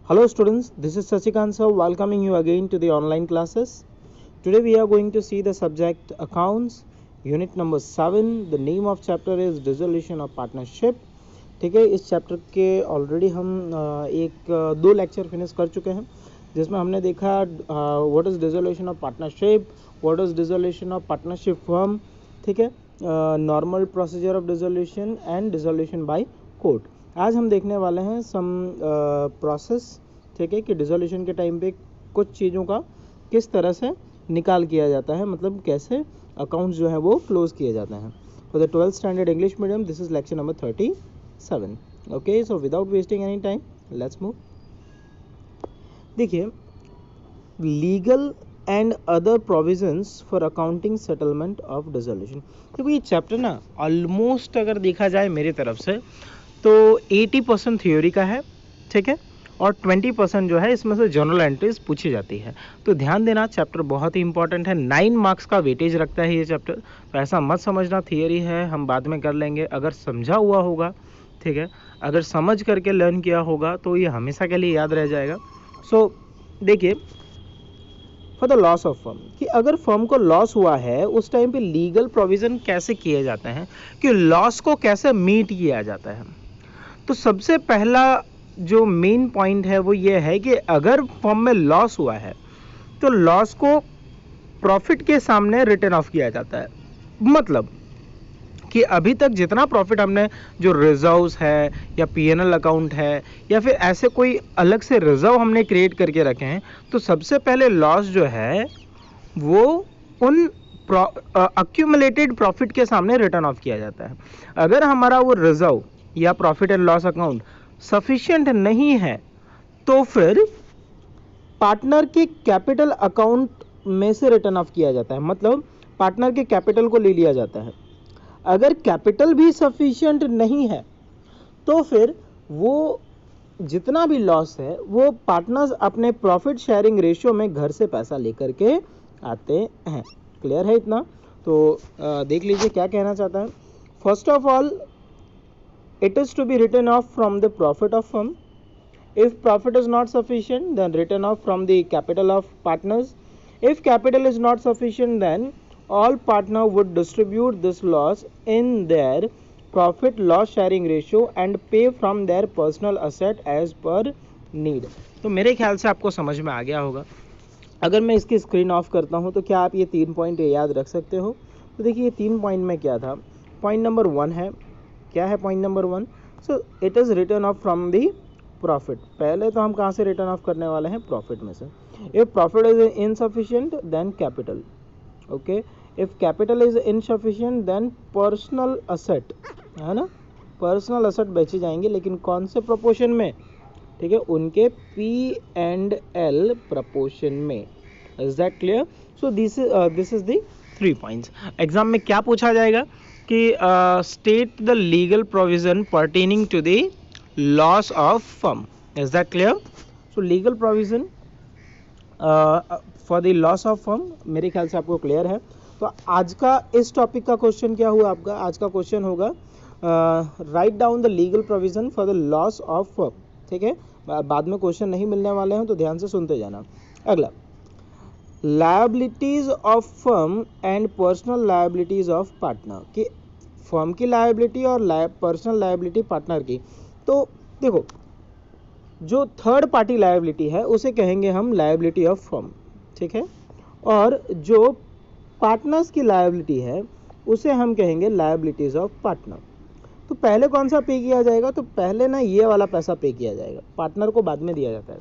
Hello students, this is Sachikant sir welcoming you again to the online classes. Today we are going to see the subject accounts, unit number 7. The name of chapter is dissolution of partnership. ठीक है, इस chapter के already हम दो lecture finish कर चुके हैं, जिसमें हमने देखा what is dissolution of partnership, what is dissolution of partnership firm, ठीक है, normal procedure of dissolution and dissolution by court. आज हम देखने वाले हैं सम प्रोसेस, ठीक है, कि डिसोल्यूशन के टाइम पे कुछ चीज़ों का किस तरह से निकाल किया जाता है, मतलब कैसे अकाउंट्स जो है वो क्लोज किए जाते हैं. For the 12th standard English medium this is lecture number 37. Okay, so without wasting any time let's move. देखिए, legal and other provisions for accounting settlement of dissolution. देखो ये चैप्टर ना ऑलमोस्ट अगर देखा जाए मेरी तरफ से तो 80% थ्योरी का है, ठीक है, और 20% जो है इसमें से जनरल एंट्रीज पूछी जाती है. तो ध्यान देना, चैप्टर बहुत ही इंपॉर्टेंट है. 9 मार्क्स का वेटेज रखता है ये चैप्टर. तो ऐसा मत समझना थियरी है हम बाद में कर लेंगे. अगर समझा हुआ होगा, ठीक है, अगर समझ करके लर्न किया होगा तो ये हमेशा के लिए याद रह जाएगा. सो देखिए, for the loss of firm, कि अगर फर्म को लॉस हुआ है उस टाइम पे लीगल प्रोविज़न कैसे किए जाते हैं, कि लॉस को कैसे मीट किया जाता है. तो सबसे पहला जो मेन पॉइंट है वो ये है कि अगर फर्म में लॉस हुआ है तो लॉस को प्रॉफिट के सामने रिटर्न ऑफ किया जाता है. मतलब कि अभी तक जितना प्रॉफिट हमने, जो रिजर्व्स है या पीएनएल अकाउंट है या फिर ऐसे कोई अलग से रिजर्व हमने क्रिएट करके रखे हैं, तो सबसे पहले लॉस जो है वो उन अक्यूमुलेटेड प्रॉफिट के सामने रिटर्न ऑफ किया जाता है. अगर हमारा वो रिजर्व या profit and loss account sufficient नहीं है तो फिर पार्टनर के कैपिटल अकाउंट में से रिटर्न ऑफ किया जाता है. मतलब पार्टनर के कैपिटल को ले लिया जाता है. अगर कैपिटल भी सफिशिएंट नहीं है तो फिर वो जितना भी लॉस है वो पार्टनर्स अपने प्रॉफिट शेयरिंग रेशियो में घर से पैसा लेकर के आते हैं. क्लियर है इतना? तो देख लीजिए क्या कहना चाहता है. First of all, it is to be written off from the profit of firm. If profit is not sufficient, then written off from the capital of partners. If capital is not sufficient, then all partner would distribute this loss in their profit loss sharing ratio and pay from their personal asset as per need. तो मेरे ख्याल से आपको समझ में आ गया होगा. अगर मैं इसकी स्क्रीन ऑफ करता हूँ तो क्या आप ये 3 पॉइंट याद रख सकते हो? तो देखिए, ये 3 पॉइंट में क्या था. पॉइंट नंबर 1 है, क्या है point number 1? So it is return of from the profit. पहले तो हम कहाँ से रिटर्न ऑफ करने वाले हैं? प्रॉफिट में से. If profit is insufficient then capital. Okay, if capital is insufficient then personal asset, है ना, पर्सनल असेट बेचे जाएंगे, लेकिन कौन से प्रोपोर्शन में? ठीक है, उनके P&L प्रपोर्शन में. Is that clear? So this is the 3 points. Exam में क्या पूछा जाएगा कि state the legal provision pertaining to the loss of firm. Is that clear? So legal provision for the loss of firm मेरे ख्याल से आपको क्लियर है. तो आज का इस टॉपिक का क्वेश्चन क्या हुआ आपका? आज का क्वेश्चन होगा write down the legal provision for the loss of firm. ठीक है, बाद में क्वेश्चन नहीं मिलने वाले हैं तो ध्यान से सुनते जाना. अगला, liabilities of firm and personal liabilities of partner. कि फर्म की लायबिलिटी और पर्सनल लायबिलिटी पार्टनर की. तो देखो, जो थर्ड पार्टी लायबिलिटी है उसे कहेंगे हम लायबिलिटी ऑफ फर्म, ठीक है, और जो पार्टनर्स की लायबिलिटी है उसे हम कहेंगे लायबिलिटीज ऑफ पार्टनर. तो पहले कौन सा पे किया जाएगा? तो पहले ना ये वाला पैसा पे किया जाएगा, पार्टनर को बाद में दिया जाता है.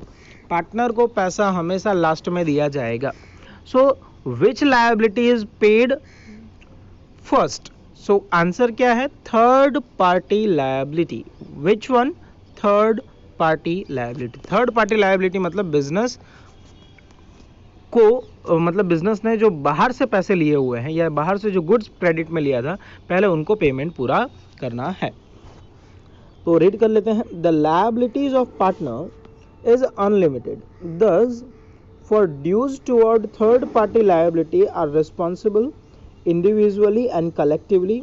पार्टनर को पैसा हमेशा लास्ट में दिया जाएगा. So which liability is paid first? So answer क्या है? Third party liability. Which one? Third party liability. Third party liability मतलब बिजनेस को, मतलब बिजनेस ने जो बाहर से पैसे लिए हुए हैं या बाहर से जो गुड्स क्रेडिट में लिया था, पहले उनको पेमेंट पूरा करना है. तो रीड कर लेते हैं. The liabilities of partner is unlimited. दस for dues toward third party liability are responsible individually and collectively.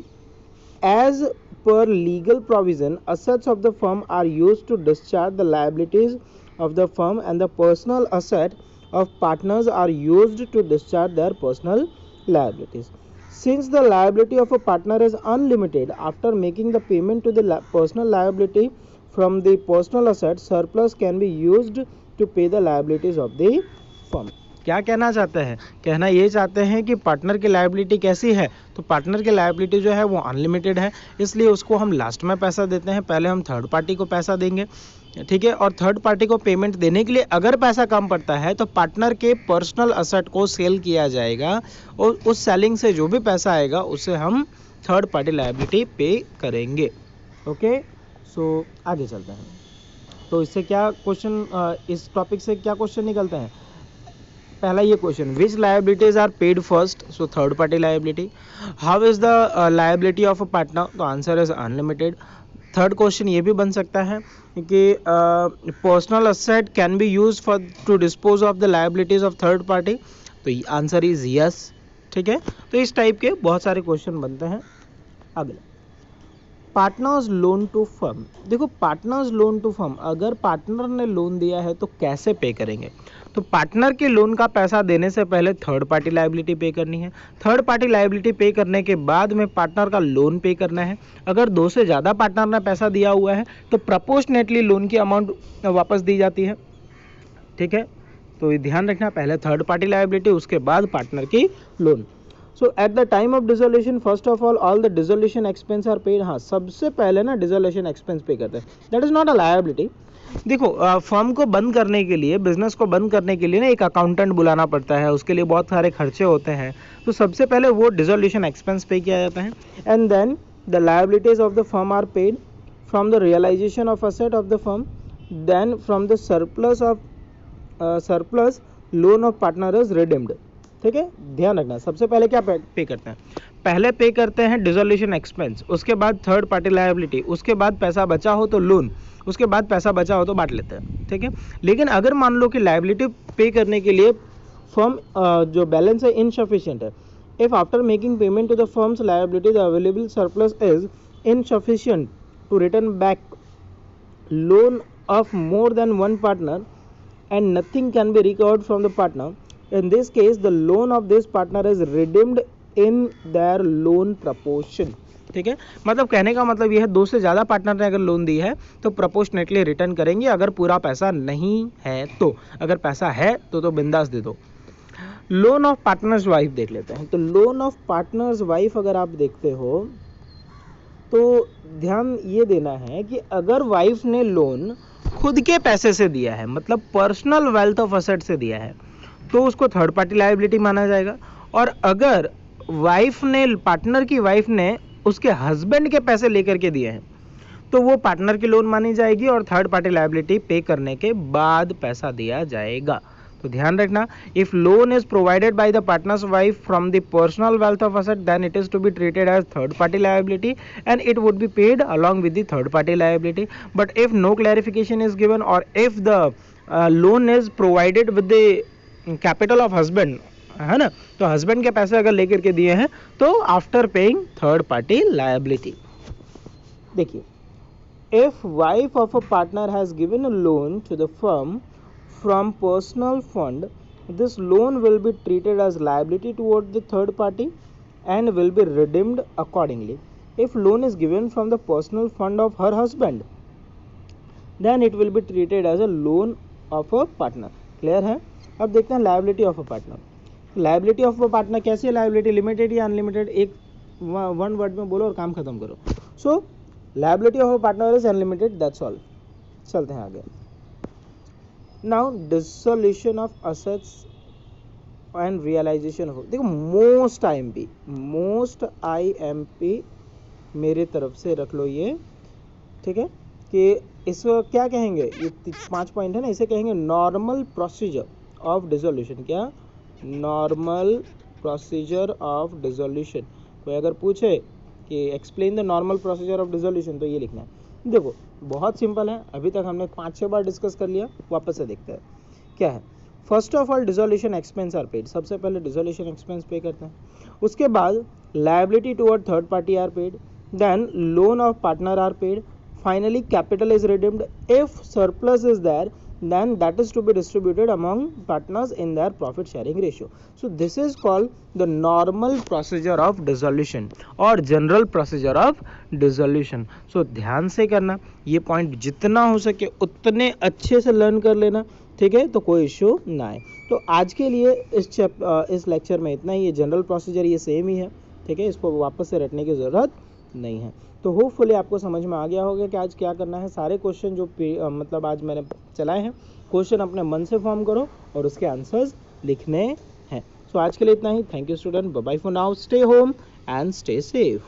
As per legal provision, assets of the firm are used to discharge the liabilities of the firm and the personal asset of partners are used to discharge their personal liabilities. Since the liability of a partner is unlimited, after making the payment to the personal liability from the personal asset, surplus can be used to pay the liabilities of the firm. क्या कहना चाहते हैं? कहना ये चाहते हैं कि partner की लायबिलिटी कैसी है, तो पार्टनर की लायबिलिटी जो है वो अनलिमिटेड है, इसलिए उसको हम लास्ट में पैसा देते हैं, पहले हम थर्ड पार्टी को पैसा देंगे, ठीक है। और थर्ड पार्टी को पेमेंट देने के लिए अगर पैसा कम पड़ता है तो पार्टनर के पर्सनल असेट को सेल किया जाएगा और उस सेलिंग से जो भी पैसा आएगा उससे हम थर्ड पार्टी लायबिलिटी पे करेंगे। ओके, सो आगे चलते हैं। तो इससे क्या क्वेश्चन, इस टॉपिक से क्या क्वेश्चन निकलते हैं? पहला ये question, which liabilities are paid first, so third party liability. How is the liability of a partner, तो answer is unlimited. Third question ये भी बन सकता है कि personal asset can be use for to dispose of the liabilities of third party, तो answer is yes, ठीक है। तो इस टाइप के बहुत सारे क्वेश्चन बनते हैं। अगला, पार्टनर्स लोन टू फर्म। देखो, पार्टनर्स लोन टू फर्म, अगर पार्टनर ने लोन दिया है तो कैसे पे करेंगे? तो पार्टनर के लोन का पैसा देने से पहले थर्ड पार्टी लायबिलिटी पे करनी है, थर्ड पार्टी लायबिलिटी पे करने के बाद में पार्टनर का लोन पे करना है। अगर दो से ज़्यादा पार्टनर ने पैसा दिया हुआ है तो प्रपोर्शनेटली लोन की अमाउंट वापस दी जाती है, ठीक है। तो ध्यान रखना, पहले थर्ड पार्टी लायबिलिटी, उसके बाद पार्टनर की loan. So at the time of dissolution first of all the dissolution expense are paid. हाँ, सबसे पहले ना डिसोल्यूशन एक्सपेंस पे करते हैं, that is not a liability. देखो, फर्म को बंद करने के लिए, बिजनेस को बंद करने के लिए ना एक अकाउंटेंट बुलाना पड़ता है, उसके लिए बहुत सारे खर्चे होते हैं, तो सबसे पहले वो डिसोल्यूशन एक्सपेंस पे किया जाता है। And then the liabilities of the firm are paid from the realisation of asset of the firm, then from the surplus loan of partner is redeemed, ठीक है। ध्यान रखना, सबसे पहले क्या पे करते हैं? पहले पे करते हैं डिसोल्यूशन एक्सपेंस, उसके बाद थर्ड पार्टी लायबिलिटी, उसके बाद पैसा बचा हो तो लोन, उसके बाद पैसा बचा हो तो बांट लेते हैं, ठीक है। लेकिन अगर मान लो कि लायबिलिटी पे करने के लिए फर्म जो बैलेंस है इनसफिशिएंट है, if after making payment to the firm's liability the available surplus is insufficient to return back loan of more than one partner and nothing can be recovered from the partner, in this case the loan of this partner is redeemed in their loan proportion, ठीक है। मतलब कहने का मतलब यह है, दो से ज़्यादा पार्टनर ने अगर लोन दी है तो प्रपोर्शनेटली रिटर्न करेंगे, अगर पूरा पैसा नहीं है तो। अगर पैसा है तो बिंदास दे दो। लोन ऑफ पार्टनर्स वाइफ देख लेते हैं। तो लोन ऑफ पार्टनर्स वाइफ अगर आप देखते हो तो ध्यान ये देना है कि अगर वाइफ ने लोन खुद के पैसे से दिया है, मतलब पर्सनल वेल्थ ऑफ असेट से दिया है, तो उसको थर्ड पार्टी लायबिलिटी माना जाएगा। और अगर वाइफ ने, पार्टनर की वाइफ ने उसके हस्बैंड के पैसे लेकर के दिए हैं तो वो पार्टनर की लोन मानी जाएगी और थर्ड पार्टी लायबिलिटी पे करने के बाद पैसा दिया जाएगा। तो ध्यान रखना, if loan is provided by the partner's wife from the personal wealth of asset then it is to be treated as third party liability and it would be paid along with the third party liability. But if no clarification is given or if the loan is provided with the capital of husband, है ना, तो husband के पैसे अगर लेकर के दिए हैं तो after paying third party liability. देखिए, if wife of a partner has given a loan to the firm from personal fund, this loan will be treated as liability toward the third party and will be redeemed accordingly. If loan is given from the personal fund of her husband, then it will be treated as a loan of a partner. Clear है? अब देखते हैं liability of a partner. Liability of a partner कैसी है? liability limited या unlimited? एक one word में बोलो और काम खत्म करो। So liability of a partner is unlimited, that's all. चलते हैं आगे। Now dissolution of assets and realization of, देखो मोस्ट IMP मेरे तरफ से रख लो ये, ठीक है, कि इसको क्या कहेंगे, ये 5 पॉइंट है ना, इसे कहेंगे नॉर्मल प्रोसीजर ऑफ डिसोल्यूशन। क्या? Normal procedure of dissolution. कोई अगर पूछे कि explain the normal procedure of dissolution तो ये लिखना है। देखो बहुत सिंपल है, अभी तक हमने 5-6 बार डिस्कस कर लिया, वापस से देखते हैं क्या है। First of all dissolution expense are paid, सबसे पहले डिसोल्यूशन एक्सपेंस पे करते हैं। उसके बाद liability toward third party are paid, then loan of partner are paid, finally capital is redeemed. If surplus is there then that is to be distributed among partners in their profit sharing ratio. So this is called the normal procedure of dissolution or general procedure of dissolution. So ध्यान से करना, ये point जितना हो सके उतने अच्छे से लर्न कर लेना, ठीक है, तो कोई इश्यू ना आए. तो आज के लिए इस लेक्चर में इतना ही. ये जनरल प्रोसीजर ये सेम ही है, ठीक है, इसको वापस से रटने की ज़रूरत नहीं है. तो होपफुली आपको समझ में आ गया होगा कि आज क्या करना है. सारे क्वेश्चन जो मतलब आज मैंने चलाए हैं, क्वेश्चन अपने मन से फॉर्म करो और उसके आंसर्स लिखने हैं. सो आज के लिए इतना ही. Thank you student, bye bye for now, stay home and stay safe.